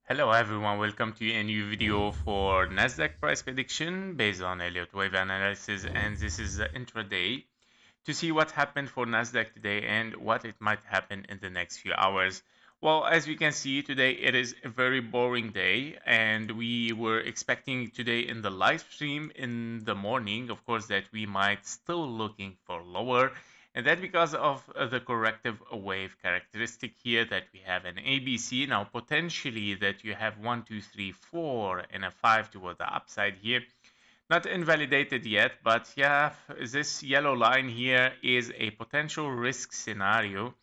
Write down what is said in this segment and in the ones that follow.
Hello everyone, welcome to a new video for Nasdaq price prediction based on Elliott wave analysis, and this is the intraday to see what happened for Nasdaq today and what it might happen in the next few hours. Well, as we can see today, it is a very boring day, and we were expecting today in the live stream in the morning, of course, that we might still looking for lower. And that because of the corrective wave characteristic here that we have an ABC. Now, potentially that you have 1, 2, 3, 4 and a 5 toward the upside here. Not invalidated yet, but yeah, this yellow line here is a potential risk scenario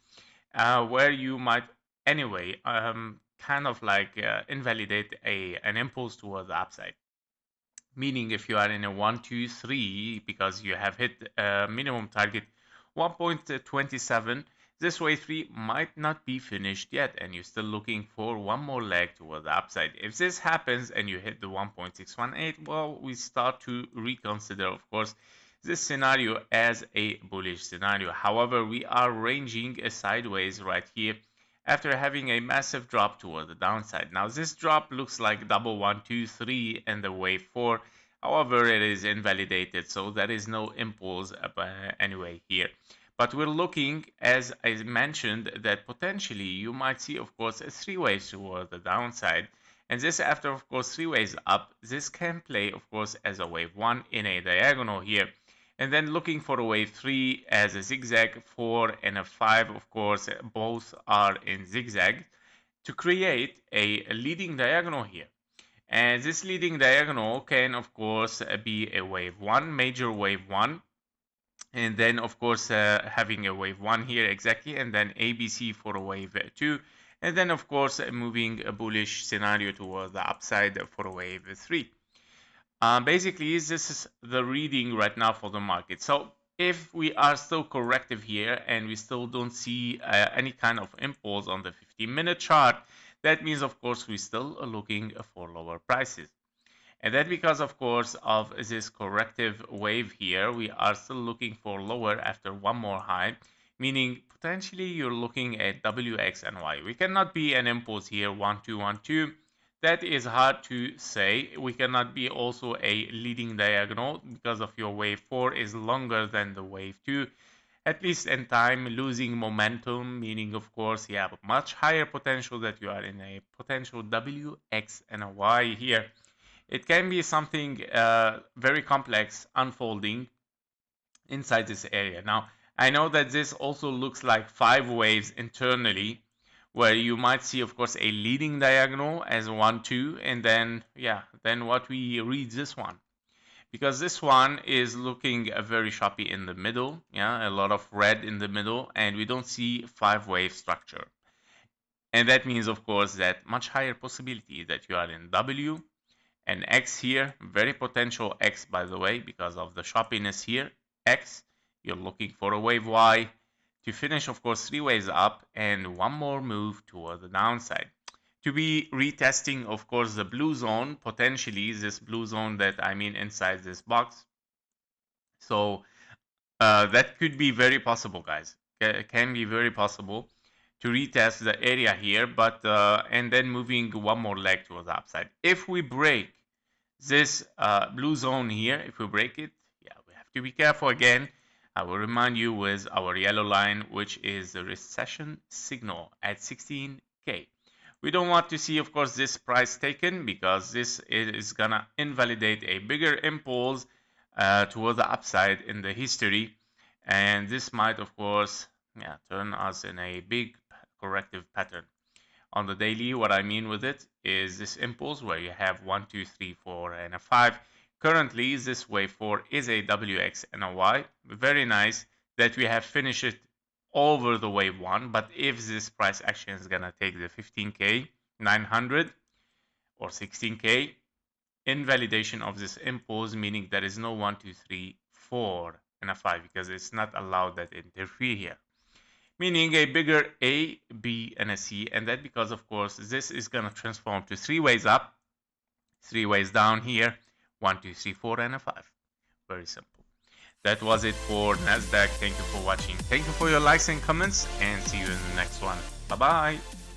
where you might anyway kind of like invalidate an impulse toward the upside. Meaning if you are in a 1, 2, 3 because you have hit a minimum target 1.27, this wave 3 might not be finished yet and you're still looking for one more leg toward the upside. If this happens and you hit the 1.618, well, we start to reconsider, of course, this scenario as a bullish scenario. However, we are ranging sideways right here after having a massive drop toward the downside. Now this drop looks like double 1, 2, 3 and the wave 4. However, it is invalidated, so there is no impulse anyway here. But we're looking, as I mentioned, that potentially you might see, of course, 3 waves toward the downside. And this after, of course, 3 waves up, this can play, of course, as a wave 1 in a diagonal here. And then looking for a wave 3 as a zigzag, 4 and a 5, of course, both are in zigzag to create a leading diagonal here. And this leading diagonal can, of course, be a wave 1, major wave 1, and then, of course, having a wave 1 here exactly, and then ABC for a wave 2, and then, of course, moving a bullish scenario towards the upside for a wave 3. Basically, this is the reading right now for the market. So if we are still corrective here and we still don't see any kind of impulse on the 15-minute chart, that means, of course, we're still looking for lower prices. And that because, of course, of this corrective wave here, we are still looking for lower after one more high, meaning potentially you're looking at WX and Y. We cannot be an impulse here, 1, 2, 1, 2. That is hard to say. We cannot be also a leading diagonal because of your wave 4 is longer than the wave 2. At least in time, losing momentum, meaning, of course, you have much higher potential that you are in a potential WX and a Y here. It can be something very complex unfolding inside this area. Now, I know that this also looks like 5 waves internally, where you might see, of course, a leading diagonal as 1, 2, and then, then what we read this one. Because this one is looking very choppy in the middle, a lot of red in the middle, and we don't see 5 wave structure. And that means, of course, that much higher possibility that you are in W and X here, very potential X, by the way, because of the choppiness here, X, you're looking for a wave Y, to finish, of course, 3 waves up and one more move toward the downside. To be retesting, of course, the blue zone, potentially this blue zone that I mean inside this box. So that could be very possible, guys. It can be very possible to retest the area here, but and then moving one more leg towards the upside. If we break this blue zone here, if we break it, we have to be careful again. I will remind you with our yellow line, which is the recession signal at 16K. We don't want to see, of course, this price taken because this is gonna invalidate a bigger impulse toward the upside in the history, and this might, of course, turn us in a big corrective pattern. On the daily, what I mean with it is this impulse where you have 1, 2, 3, 4, and a 5. Currently, this wave 4 is a WX and a Y. Very nice that we have finished it over the wave 1. But if this price action is going to take the 15K, 900 or 16K, invalidation of this impulse, meaning there is no 1, 2, 3, 4, and a 5 because it's not allowed that interfere here. Meaning a bigger A, B, and a C, and that because, of course, this is going to transform to 3 ways up, 3 ways down here, 1, 2, 3, 4, and a 5. Very simple. That was it for Nasdaq. Thank you for watching. Thank you for your likes and comments, and see you in the next one. Bye-bye.